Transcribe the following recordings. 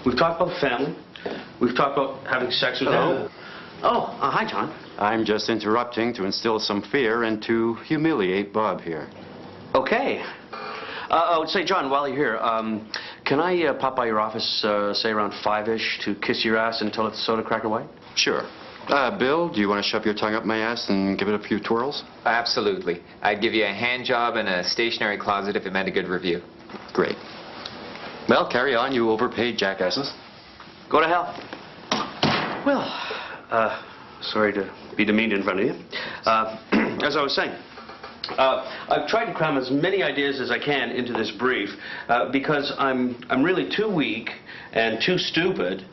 We've talked about family. We've talked about having sex with them. Hi, John. I'm just interrupting to instill some fear and to humiliate Bob here. Okay. Say, John, while you're here, can I pop by your office, say around 5-ish, to kiss your ass until it's soda cracker white? Sure. Bill, do you want to shove your tongue up my ass and give it a few twirls? Absolutely. I'd give you a hand job and a stationery closet if it meant a good review. Great. Well, carry on, you overpaid jackasses. Go to hell. Well, sorry to be demeaned in front of you. As I was saying, I've tried to cram as many ideas as I can into this brief because I'm really too weak and too stupid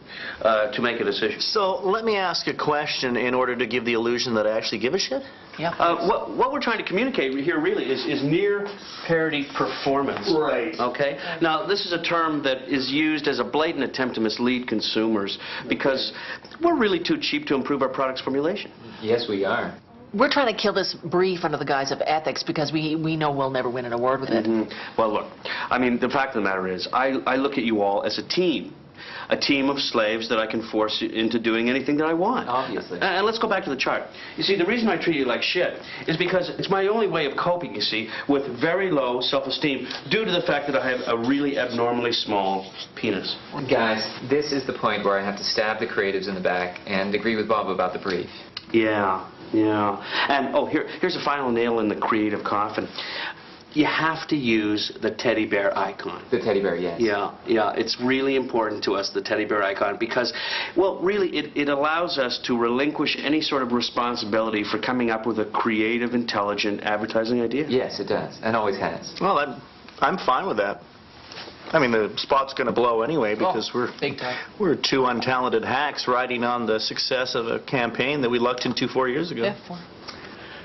to make a decision. So let me ask a question in order to give the illusion that I actually give a shit. Yeah. What we're trying to communicate here really is near parity performance. Right. Okay? Now, this is a term that is used as a blatant attempt to mislead consumers because we're really too cheap to improve our product's formulation. Yes, we are. We're trying to kill this brief under the guise of ethics because we know we'll never win an award with it. Well, look, I mean, the fact of the matter is, I look at you all as a team of slaves that I can force into doing anything that I want. Obviously. And let's go back to the chart. You see, the reason I treat you like shit is because it's my only way of coping, you see, with very low self-esteem due to the fact that I have a really abnormally small penis. Guys, this is the point where I have to stab the creatives in the back and agree with Bob about the brief. Yeah. And, here's a final nail in the creative coffin. You have to use the teddy bear icon. The teddy bear, yes. Yeah, it's really important to us, the teddy bear icon, because, well, really, it allows us to relinquish any sort of responsibility for coming up with a creative, intelligent advertising idea. Yes, it does, and always has. Well, I'm fine with that. I mean, the spot's going to blow anyway because big time. we're two untalented hacks riding on the success of a campaign that we lucked into 4 years ago. Yeah, 4.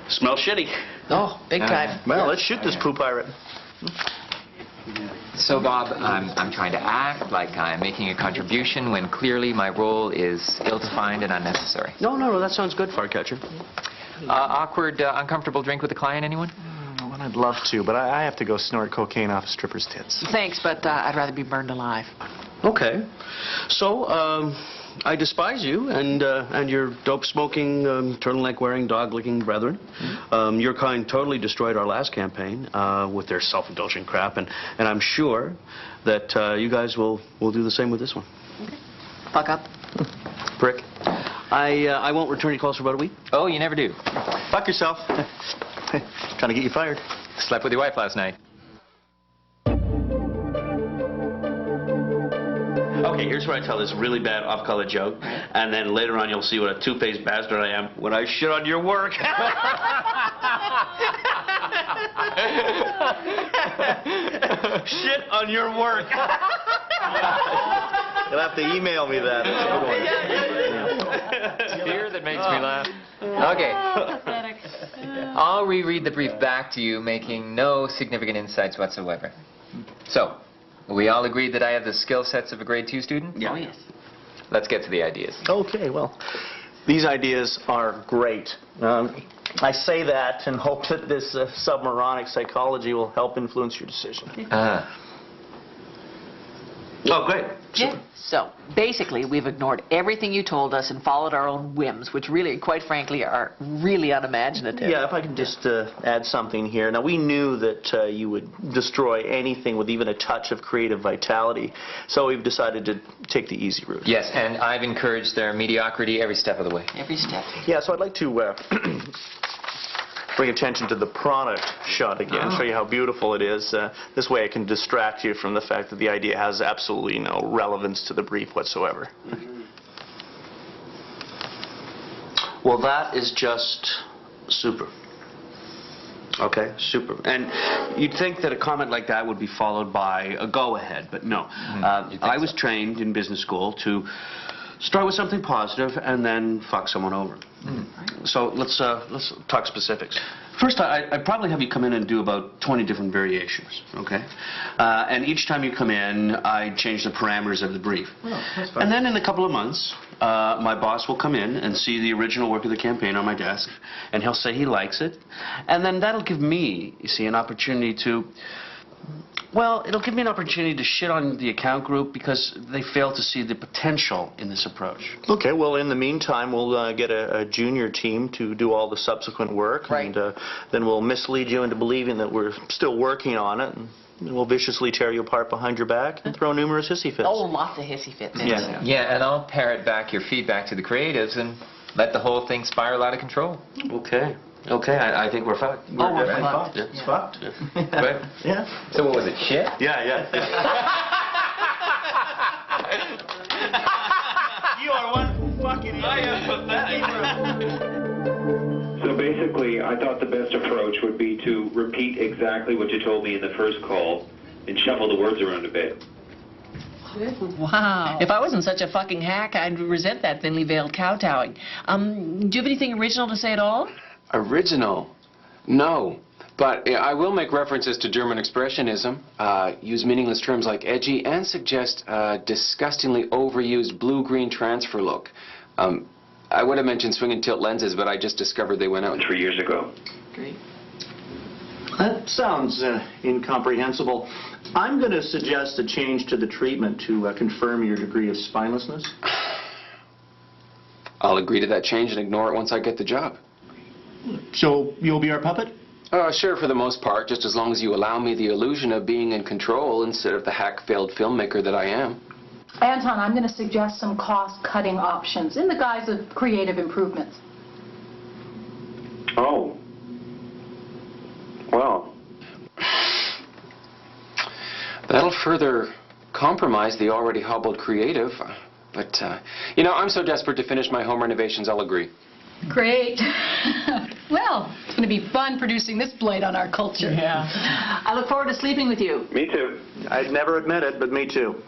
Smell shitty. Oh, big time. Well, let's shoot this poo pirate. So, Bob, I'm trying to act like I'm making a contribution when clearly my role is ill-defined and unnecessary. No, that sounds good, Farcatcher. Awkward, uncomfortable drink with the client, anyone? Well, I'd love to, but I have to go snort cocaine off a stripper's tits. Thanks, but I'd rather be burned alive. Okay. So, I despise you and your dope-smoking, turtleneck-wearing, dog-licking brethren. Your kind totally destroyed our last campaign with their self-indulgent crap, and I'm sure that you guys will do the same with this one. Okay. Fuck up. Prick. I won't return your calls for about a week. Oh, you never do. Fuck yourself. Trying to get you fired. Slept with your wife last night. Okay, here's where I tell this really bad off-color joke, and then later on you'll see what a two-faced bastard I am when I shit on your work. Shit on your work. You'll have to email me that. Fear that makes me laugh. Okay. I'll reread the brief back to you, making no significant insights whatsoever. So, we all agreed that I have the skill sets of a grade 2 student? Yeah. Oh, yes. Let's get to the ideas. Okay, well, these ideas are great. I say that and hope that this submoronic psychology will help influence your decision. Oh, great. Yeah. So, basically, we've ignored everything you told us and followed our own whims, which really, quite frankly, are really unimaginative. Yeah, if I can just add something here. Now, we knew that you would destroy anything with even a touch of creative vitality, so we've decided to take the easy route. Yes, and I've encouraged their mediocrity every step of the way. Every step. Yeah, so I'd like to bring attention to the product shot again, show you how beautiful it is. This way I can distract you from the fact that the idea has absolutely no relevance to the brief whatsoever. Well, that is just super. Okay, super. And you'd think that a comment like that would be followed by a go-ahead, but no. I was trained in business school to start with something positive and then fuck someone over. So let's talk specifics. First, I'd probably have you come in and do about 20 different variations, okay? And each time you come in, I change the parameters of the brief. Oh, that's fine. And then in a couple of months, my boss will come in and see the original work of the campaign on my desk, and he'll say he likes it. And then that'll give me, you see, an opportunity to Well, it'll give me an opportunity to shit on the account group because they fail to see the potential in this approach. Okay, well, in the meantime, we'll get a junior team to do all the subsequent work. Right. And then we'll mislead you into believing that we're still working on it. And we'll viciously tear you apart behind your back and throw numerous hissy fits. Oh, lots of hissy fits. Yeah. Yeah, and I'll parrot back your feedback to the creatives and let the whole thing spiral out of control. Okay. Okay, I think we're fucked. Oh, we're definitely fucked. Yeah. It's fucked. Right? Yeah. So what was it, shit? Yeah. You are one fucking idiot. I am pathetic. So basically, I thought the best approach would be to repeat exactly what you told me in the first call and shuffle the words around a bit. Wow. If I wasn't such a fucking hack, I'd resent that thinly veiled kowtowing. Do you have anything original to say at all? Original? No. But I will make references to German expressionism, use meaningless terms like edgy, and suggest a disgustingly overused blue-green transfer look. I would have mentioned swing and tilt lenses, but I just discovered they went out 3 years ago. Great. That sounds incomprehensible. I'm going to suggest a change to the treatment to confirm your degree of spinelessness. I'll agree to that change and ignore it once I get the job. So you'll be our puppet? Sure, for the most part, just as long as you allow me the illusion of being in control instead of the hack-failed filmmaker that I am. Anton, I'm going to suggest some cost-cutting options in the guise of creative improvements. Oh. Well. That'll further compromise the already hobbled creative. But, you know, I'm so desperate to finish my home renovations, I'll agree. Great. Well, it's going to be fun producing this blight on our culture. Yeah. I look forward to sleeping with you. Me too. I'd never admit it, but me too.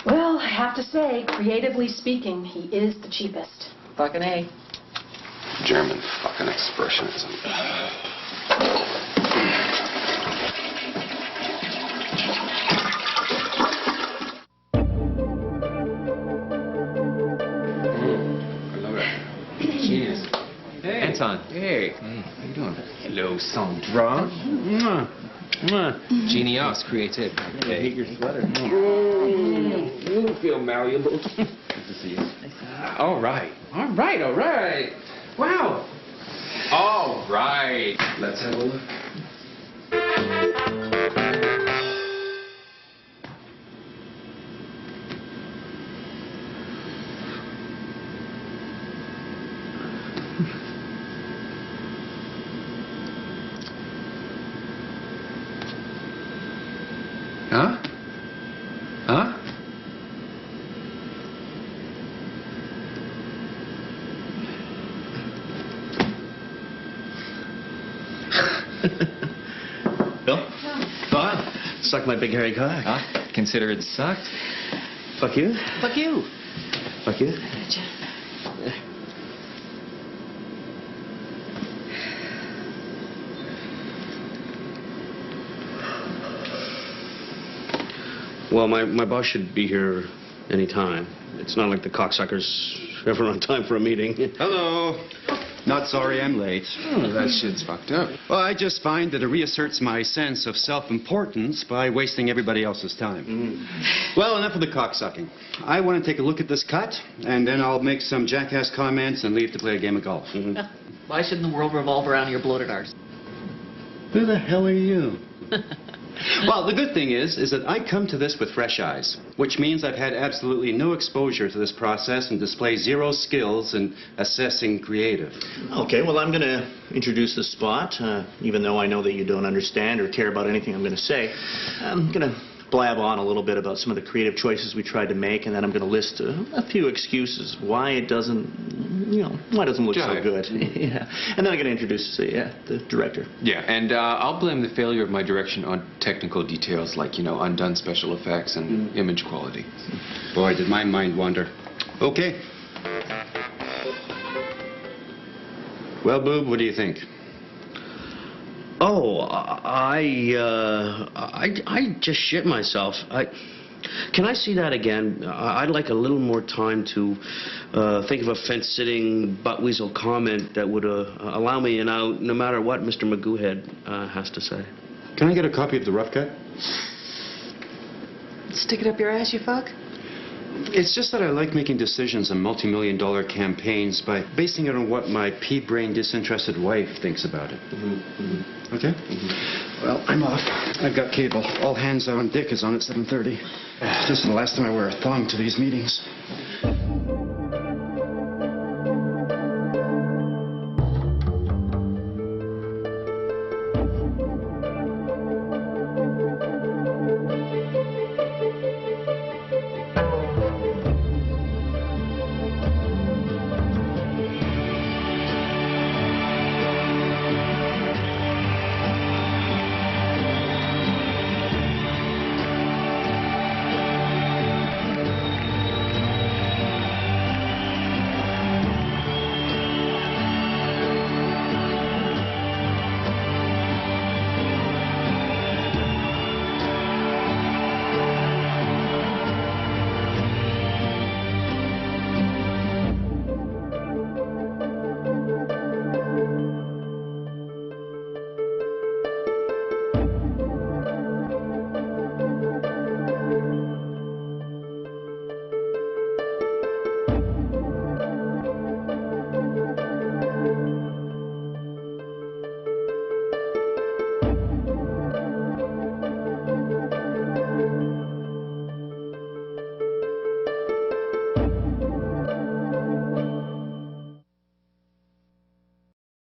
Well, I have to say, creatively speaking, he is the cheapest. Fucking A. German fucking expressionism. Anton. Hey, how you doing? Hello, Sandra. Genius, creative. I hate your sweater. You feel malleable. Good to see you. All right. Wow. All right. Let's have a look. Huh? Huh? Bill? Go on. Suck my big hairy cock. Huh? Consider it sucked. Fuck you. Fuck you. Fuck you. Well, my boss should be here any time. It's not like the cocksuckers ever on time for a meeting. Hello. Not sorry I'm late. Oh, that shit's fucked up. Well, I just find that it reasserts my sense of self-importance by wasting everybody else's time. Well, enough of the cocksucking. I want to take a look at this cut, and then I'll make some jackass comments and leave to play a game of golf. Why shouldn't the world revolve around your bloated arse? Who the hell are you? Well, the good thing is that I come to this with fresh eyes, which means I've had absolutely no exposure to this process and display zero skills in assessing creative. Okay, well, I'm going to introduce the spot, even though I know that you don't understand or care about anything I'm going to say. I'm going to blab on a little bit about some of the creative choices we tried to make, and then I'm going to list a few excuses why it doesn't, why it doesn't look so good. Yeah. And then I'm going to introduce the director. Yeah, and I'll blame the failure of my direction on technical details like, undone special effects and image quality. Boy, did my mind wander. Okay. Well, Boob, what do you think? Oh, I just shit myself. Can I see that again? I'd like a little more time to think of a fence-sitting butt-weasel comment that would allow me an out, no matter what Mr. Magoohead has to say. Can I get a copy of the rough cut? Stick it up your ass, you fuck. It's just that I like making decisions on multi-million-dollar campaigns by basing it on what my pea-brain disinterested wife thinks about it. Okay? Well, I'm off. I've got cable. All hands on deck is on at 7:30. This is the last time I wear a thong to these meetings.